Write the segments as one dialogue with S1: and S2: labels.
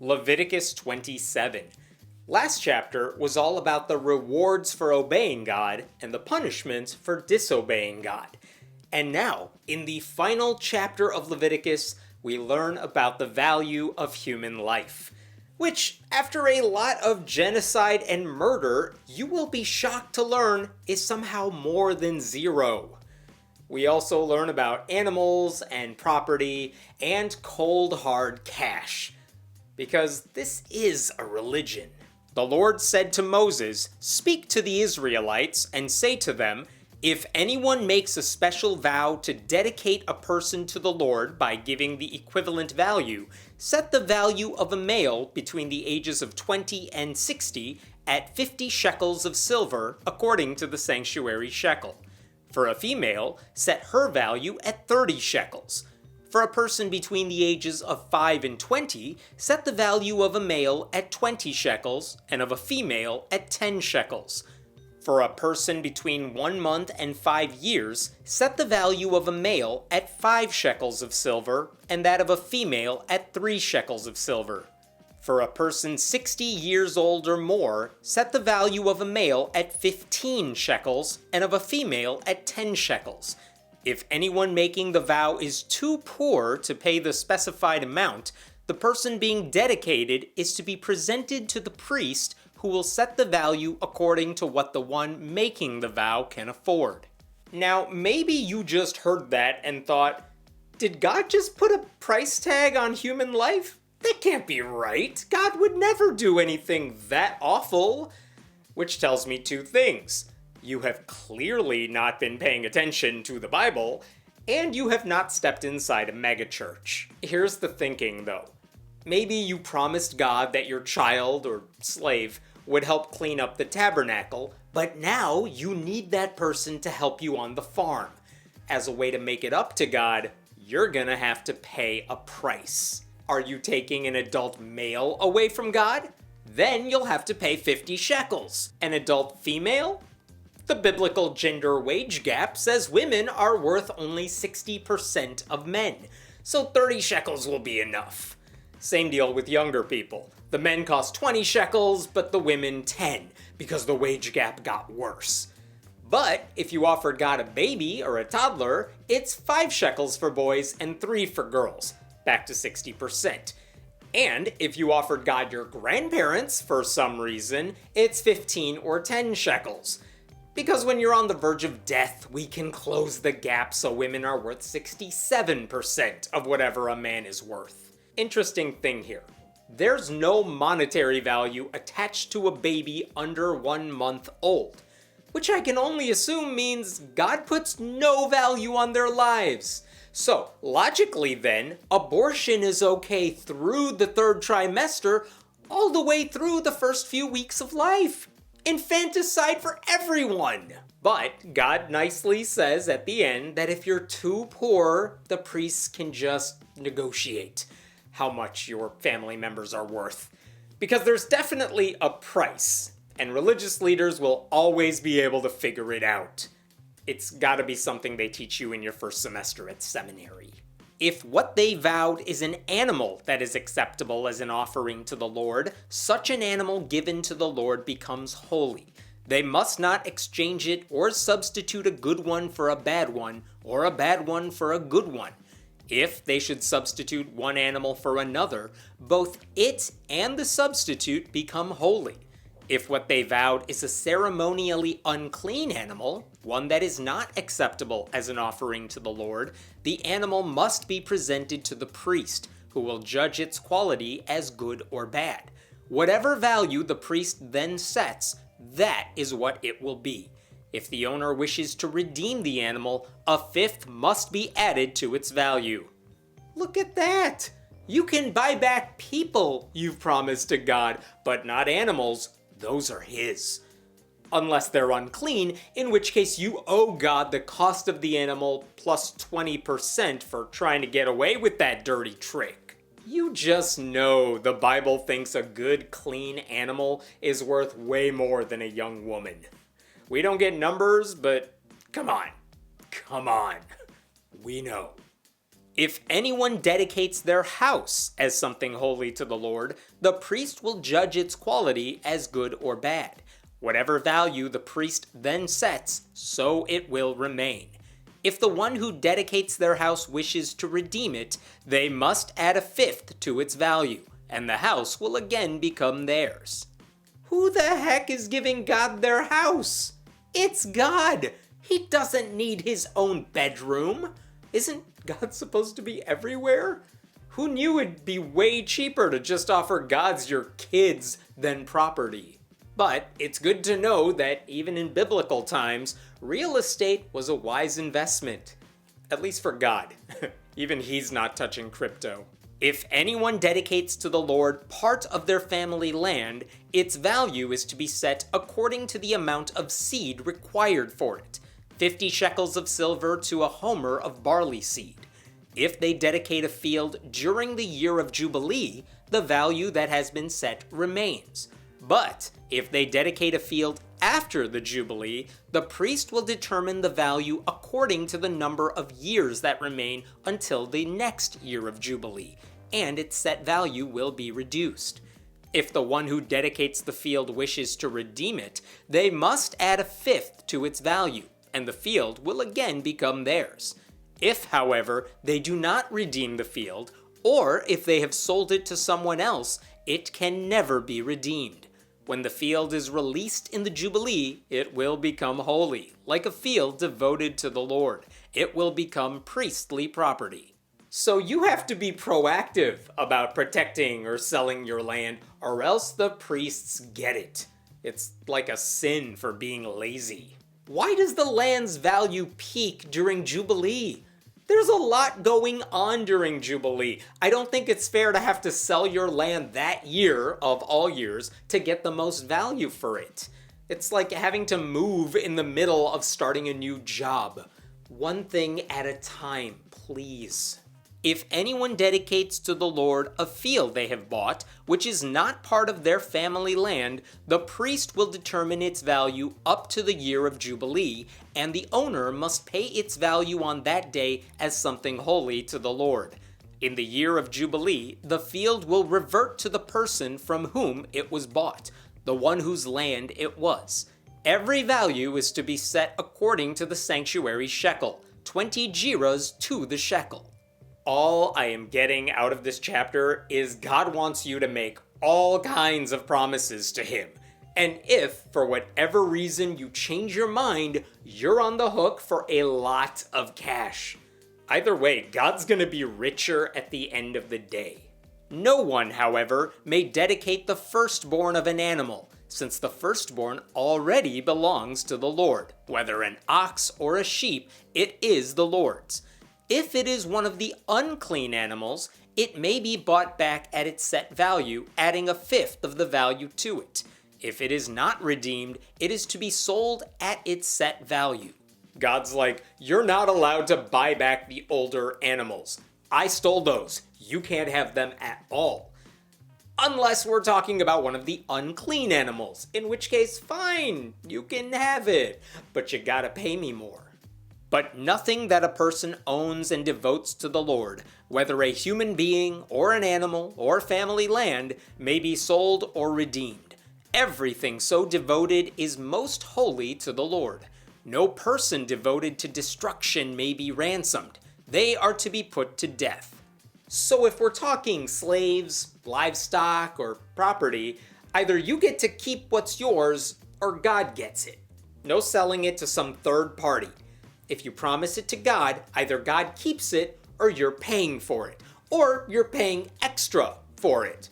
S1: Leviticus 27. Last chapter was all about the rewards for obeying God and the punishments for disobeying God. And now, in the final chapter of Leviticus, we learn about the value of human life, which, after a lot of genocide and murder, you will be shocked to learn is somehow more than zero. We also learn about animals and property and cold hard cash, because this is a religion. The Lord said to Moses, "Speak to the Israelites and say to them, if anyone makes a special vow to dedicate a person to the Lord by giving the equivalent value, set the value of a male between the ages of 20 and 60 at 50 shekels of silver according to the sanctuary shekel. For a female, set her value at 30 shekels. For a person between the ages of 5 and 20, set the value of a male at 20 shekels and of a female at 10 shekels. For a person between 1 month and 5 years, set the value of a male at 5 shekels of silver and that of a female at 3 shekels of silver. For a person 60 years old or more, set the value of a male at 15 shekels and of a female at 10 shekels. If anyone making the vow is too poor to pay the specified amount, the person being dedicated is to be presented to the priest, who will set the value according to what the one making the vow can afford." Now, maybe you just heard that and thought, did God just put a price tag on human life? That can't be right. God would never do anything that awful. Which tells me two things. You have clearly not been paying attention to the Bible, and you have not stepped inside a megachurch. Here's the thinking, though. Maybe you promised God that your child or slave would help clean up the tabernacle, but now you need that person to help you on the farm. As a way to make it up to God, you're gonna have to pay a price. Are you taking an adult male away from God? Then you'll have to pay 50 shekels. An adult female? The biblical gender wage gap says women are worth only 60% of men, so 30 shekels will be enough. Same deal with younger people. The men cost 20 shekels, but the women 10, because the wage gap got worse. But if you offered God a baby or a toddler, it's 5 shekels for boys and 3 for girls, back to 60%. And if you offered God your grandparents for some reason, it's 15 or 10 shekels. Because when you're on the verge of death, we can close the gap so women are worth 67% of whatever a man is worth. Interesting thing here. There's no monetary value attached to a baby under 1 month old, which I can only assume means God puts no value on their lives. So, logically then, abortion is okay through the 3rd trimester, all the way through the first few weeks of life. Infanticide for everyone! But God nicely says at the end that if you're too poor, the priests can just negotiate how much your family members are worth. Because there's definitely a price, and religious leaders will always be able to figure it out. It's gotta be something they teach you in your first semester at seminary. If what they vowed is an animal that is acceptable as an offering to the Lord, such an animal given to the Lord becomes holy. They must not exchange it or substitute a good one for a bad one, or a bad one for a good one. If they should substitute one animal for another, both it and the substitute become holy. If what they vowed is a ceremonially unclean animal, one that is not acceptable as an offering to the Lord, the animal must be presented to the priest, who will judge its quality as good or bad. Whatever value the priest then sets, that is what it will be. If the owner wishes to redeem the animal, a 5th must be added to its value. Look at that! You can buy back people you've promised to God, but not animals. Those are his. Unless they're unclean, in which case you owe God the cost of the animal plus 20% for trying to get away with that dirty trick. You just know the Bible thinks a good, clean animal is worth way more than a young woman. We don't get numbers, but come on. We know. If anyone dedicates their house as something holy to the Lord, the priest will judge its quality as good or bad. Whatever value the priest then sets, so it will remain. If the one who dedicates their house wishes to redeem it, they must add a fifth to its value, and the house will again become theirs. Who the heck is giving God their house? It's God! He doesn't need his own bedroom. Isn't God supposed to be everywhere? Who knew it'd be way cheaper to just offer gods your kids than property? But it's good to know that even in biblical times, real estate was a wise investment. At least for God. Even he's not touching crypto. If anyone dedicates to the Lord part of their family land, its value is to be set according to the amount of seed required for it. 50 shekels of silver to a homer of barley seed. If they dedicate a field during the year of Jubilee, the value that has been set remains. But if they dedicate a field after the Jubilee, the priest will determine the value according to the number of years that remain until the next year of Jubilee, and its set value will be reduced. If the one who dedicates the field wishes to redeem it, they must add a fifth to its value, and the field will again become theirs. If, however, they do not redeem the field, or if they have sold it to someone else, it can never be redeemed. When the field is released in the Jubilee, it will become holy, like a field devoted to the Lord. It will become priestly property. So you have to be proactive about protecting or selling your land, or else the priests get it. It's like a sin for being lazy. Why does the land's value peak during Jubilee? There's a lot going on during Jubilee. I don't think it's fair to have to sell your land that year of all years to get the most value for it. It's like having to move in the middle of starting a new job. One thing at a time, please. If anyone dedicates to the Lord a field they have bought, which is not part of their family land, the priest will determine its value up to the year of Jubilee, and the owner must pay its value on that day as something holy to the Lord. In the year of Jubilee, the field will revert to the person from whom it was bought, the one whose land it was. Every value is to be set according to the sanctuary shekel, 20 gerahs to the shekel. All I am getting out of this chapter is God wants you to make all kinds of promises to him. And if, for whatever reason, you change your mind, you're on the hook for a lot of cash. Either way, God's gonna be richer at the end of the day. No one, however, may dedicate the firstborn of an animal, since the firstborn already belongs to the Lord. Whether an ox or a sheep, it is the Lord's. If it is one of the unclean animals, it may be bought back at its set value, adding a fifth of the value to it. If it is not redeemed, it is to be sold at its set value. God's like, you're not allowed to buy back the older animals. I stole those. You can't have them at all. Unless we're talking about one of the unclean animals, in which case, fine, you can have it, but you gotta pay me more. But nothing that a person owns and devotes to the Lord, whether a human being or an animal or family land, may be sold or redeemed. Everything so devoted is most holy to the Lord. No person devoted to destruction may be ransomed. They are to be put to death. So if we're talking slaves, livestock, or property, either you get to keep what's yours or God gets it. No selling it to some third party. If you promise it to God, either God keeps it or you're paying for it. Or you're paying extra for it.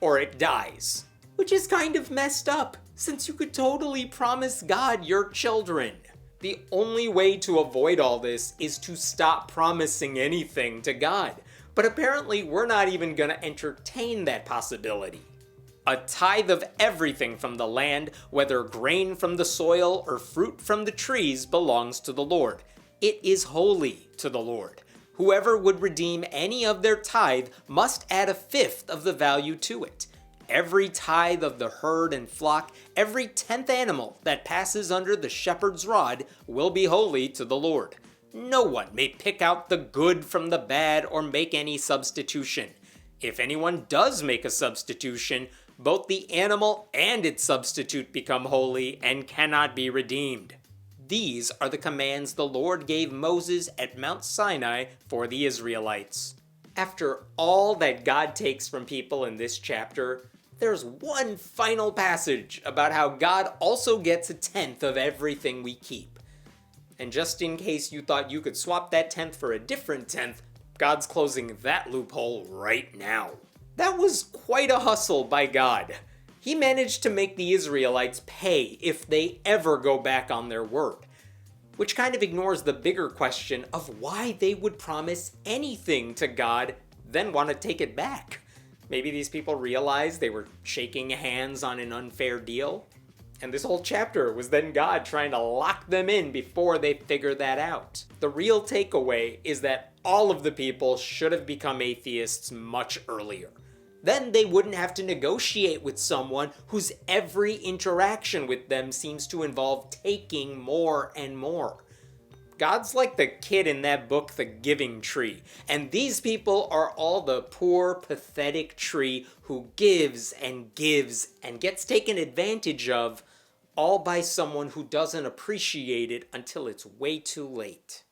S1: Or it dies. Which is kind of messed up, since you could totally promise God your children. The only way to avoid all this is to stop promising anything to God. But apparently we're not even gonna entertain that possibility. A tithe of everything from the land, whether grain from the soil or fruit from the trees, belongs to the Lord. It is holy to the Lord. Whoever would redeem any of their tithe must add a fifth of the value to it. Every tithe of the herd and flock, every 10th animal that passes under the shepherd's rod will be holy to the Lord. No one may pick out the good from the bad or make any substitution. If anyone does make a substitution, both the animal and its substitute become holy and cannot be redeemed. These are the commands the Lord gave Moses at Mount Sinai for the Israelites. After all that God takes from people in this chapter, there's one final passage about how God also gets a tenth of everything we keep. And just in case you thought you could swap that tenth for a different tenth, God's closing that loophole right now. That was quite a hustle by God. He managed to make the Israelites pay if they ever go back on their word, which kind of ignores the bigger question of why they would promise anything to God, then want to take it back. Maybe these people realized they were shaking hands on an unfair deal, and this whole chapter was then God trying to lock them in before they figured that out. The real takeaway is that all of the people should have become atheists much earlier. Then they wouldn't have to negotiate with someone whose every interaction with them seems to involve taking more and more. God's like the kid in that book, The Giving Tree, and these people are all the poor, pathetic tree who gives and gives and gets taken advantage of, all by someone who doesn't appreciate it until it's way too late.